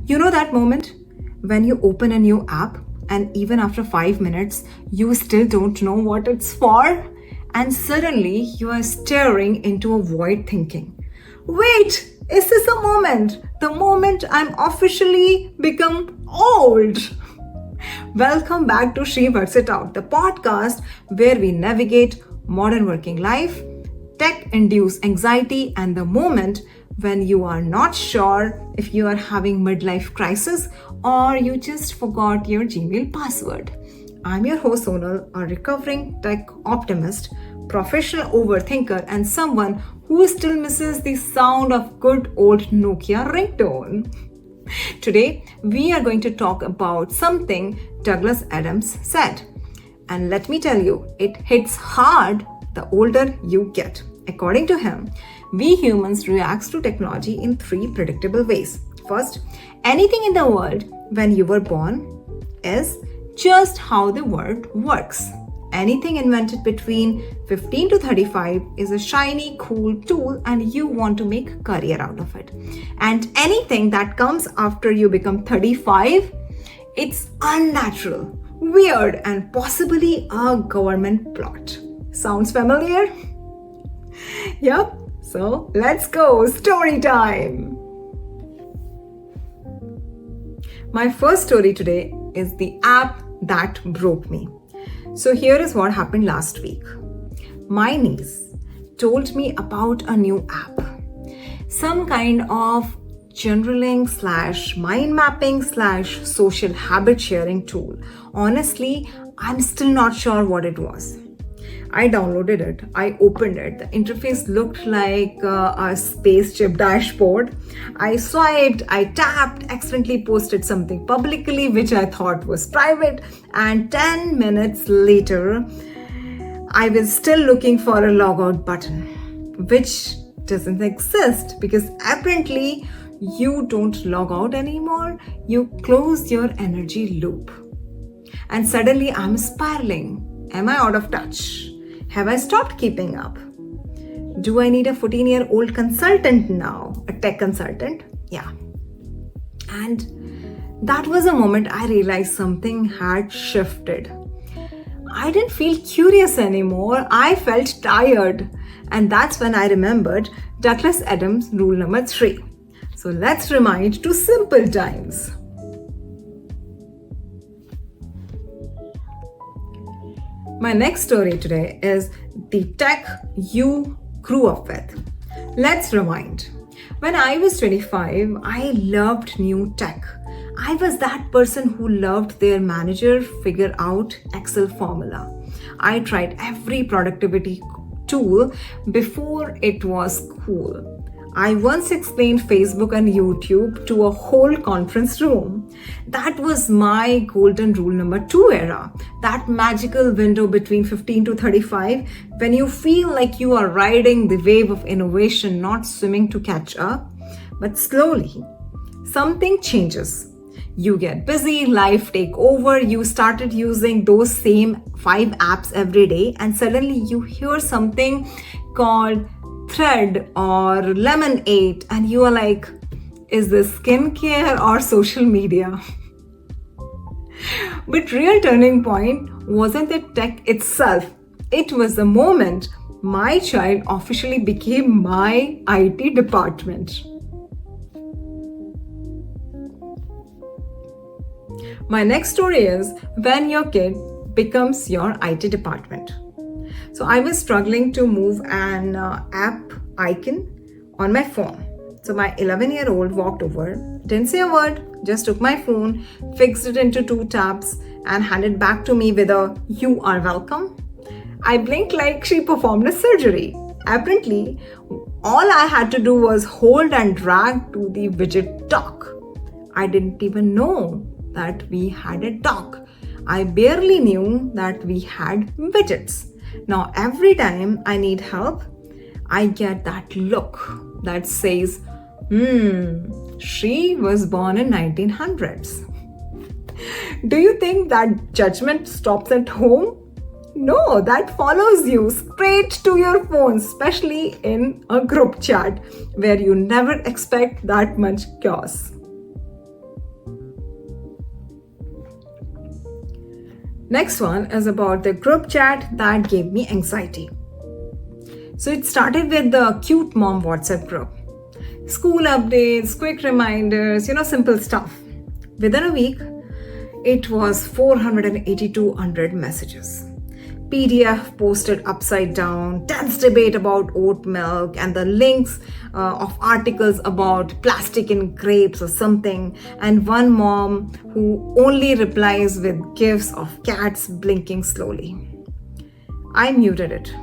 You know that moment when you open a new app and even after 5 minutes, you still don't know what it's for? And suddenly you are staring into a void thinking, wait, is this a moment? The moment I'm officially become old. Welcome back to She Works It Out, the podcast where we navigate modern working life, tech-induced anxiety, and the moment when you are not sure if you are having midlife crisis or you just forgot your Gmail password. I'm your host Sonal, a recovering tech optimist, professional overthinker, and someone who still misses the sound of good old Nokia ringtone. Today, we are going to talk about something Douglas Adams said. And let me tell you, it hits hard the older you get. According to him, we humans react to technology in 3 predictable ways. First, anything in the world when you were born is just how the world works. Anything invented between 15 to 35 is a shiny, cool tool and you want to make a career out of it. And anything that comes after you become 35, it's unnatural, weird, and possibly a government plot. Sounds familiar? Yep, so let's go, story time! My first story today is the app that broke me. So here is what happened last week. My niece told me about a new app. Some kind of journaling / mind mapping / social habit sharing tool. Honestly, I'm still not sure what it was. I downloaded it, I opened it. The interface looked like a spaceship dashboard. I swiped, I tapped, accidentally posted something publicly which I thought was private, and 10 minutes later, I was still looking for a logout button, which doesn't exist because apparently you don't log out anymore, you close your energy loop. And suddenly I'm spiraling. Am I out of touch? Have I stopped keeping up? Do I need a 14-year-old consultant now? A tech consultant? Yeah. And that was a moment I realized something had shifted. I didn't feel curious anymore. I felt tired. And that's when I remembered Douglas Adams' rule number 3. So let's rewind to simple times. My next story today is the tech you grew up with. Let's rewind. When I was 25, I loved new tech. I was that person who loved their manager figure out Excel formula. I tried every productivity tool before it was cool. I once explained Facebook and YouTube to a whole conference room. That was my golden rule number 2 era. That magical window between 15 to 35 when you feel like you are riding the wave of innovation, not swimming to catch up. But slowly, something changes. You get busy, life take over, you started using those same 5 apps every day, and suddenly you hear something called Thread or Lemonade, and you are like, is this skincare or social media? But real turning point wasn't the tech itself. It was the moment my child officially became my IT department. My next story is when your kid becomes your IT department. So I was struggling to move an app icon on my phone. So my 11-year-old walked over, didn't say a word, just took my phone, fixed it into 2 tabs and handed back to me with a "You are welcome." I blinked like she performed a surgery. Apparently, all I had to do was hold and drag to the widget dock. I didn't even know that we had a dock. I barely knew that we had widgets. Now, every time I need help, I get that look that says, she was born in 1900s. Do you think that judgment stops at home? No, that follows you straight to your phone, especially in a group chat where you never expect that much chaos. Next one is about the group chat that gave me anxiety. So it started with the cute mom WhatsApp group. School updates, quick reminders, simple stuff. Within a week, it was 482 messages. PDF posted upside down, tense debate about oat milk, and the links of articles about plastic in grapes or something, and one mom who only replies with gifs of cats blinking slowly. I muted it.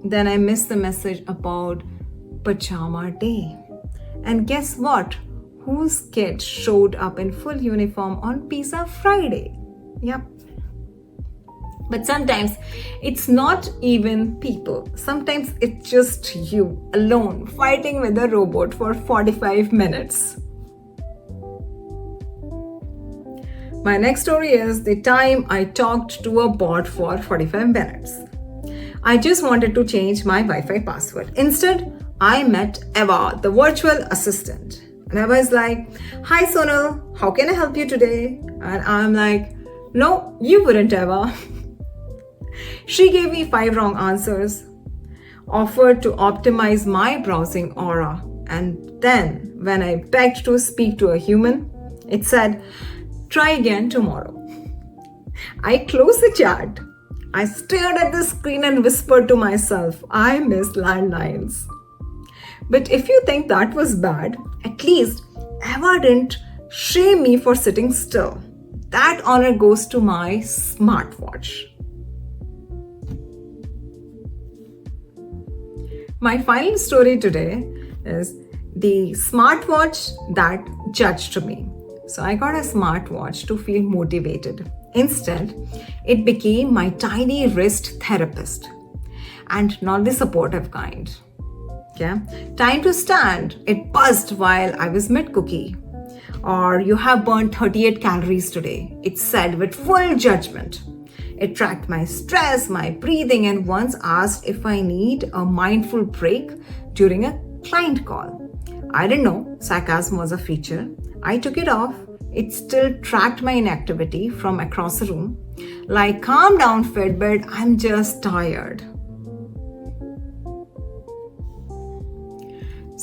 Then I missed the message about pajama day. And guess what? Whose kid showed up in full uniform on Pizza Friday? Yep. But sometimes it's not even people. Sometimes it's just you alone fighting with a robot for 45 minutes. My next story is the time I talked to a bot for 45 minutes. I just wanted to change my Wi-Fi password. Instead, I met Eva, the virtual assistant. And Eva is like, "Hi Sonal, how can I help you today?" And I'm like, "No, you wouldn't, Eva." She gave me 5 wrong answers, offered to optimize my browsing aura, and then when I begged to speak to a human, it said, "Try again tomorrow." I closed the chat. I stared at the screen and whispered to myself, "I miss landlines." But if you think that was bad, at least Eva didn't shame me for sitting still. That honor goes to my smartwatch. My final story today is the smartwatch that judged me. So I got a smartwatch to feel motivated. Instead, it became my tiny wrist therapist, and not the supportive kind. Okay? Time to stand. It buzzed while I was mid-cookie. Or you have burned 38 calories today. It said with full judgment. It tracked my stress, my breathing, and once asked if I need a mindful break during a client call. I didn't know sarcasm was a feature. I took it off. It still tracked my inactivity from across the room. Like, "Calm down, Fitbit, I'm just tired."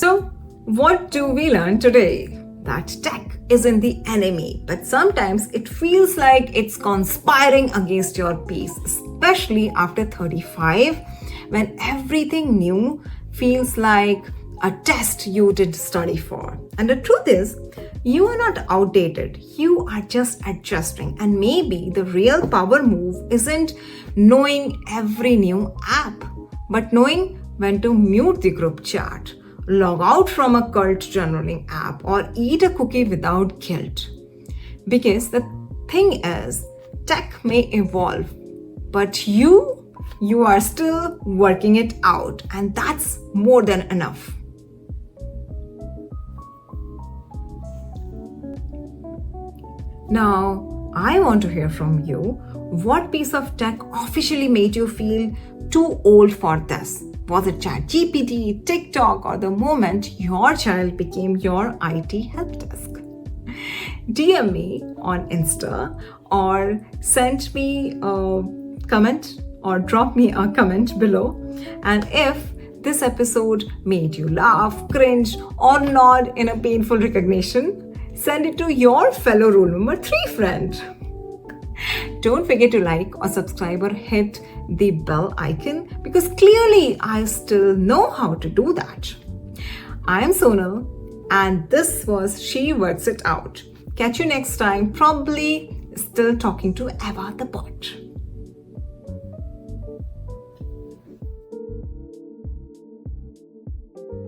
So, what do we learn today? That tech isn't the enemy, but sometimes it feels like it's conspiring against your peace, especially after 35, when everything new feels like a test you did study for. And the truth is, you are not outdated, you are just adjusting. And maybe the real power move isn't knowing every new app, but knowing when to mute the group chat, log out from a cult journaling app, or eat a cookie without guilt. Because the thing is, tech may evolve, but you are still working it out, and that's more than enough. Now, I want to hear from you. What piece of tech officially made you feel too old for this? Was it ChatGPT, TikTok, or the moment your child became your IT help desk? DM me on Insta or send me a comment or drop me a comment below. And if this episode made you laugh, cringe, or nod in a painful recognition, send it to your fellow rule number 3 friend. Don't forget to like or subscribe or hit the bell icon, because clearly I still know how to do that. I am Sonal, and this was She Works It Out. Catch you next time, probably still talking to Eva the bot.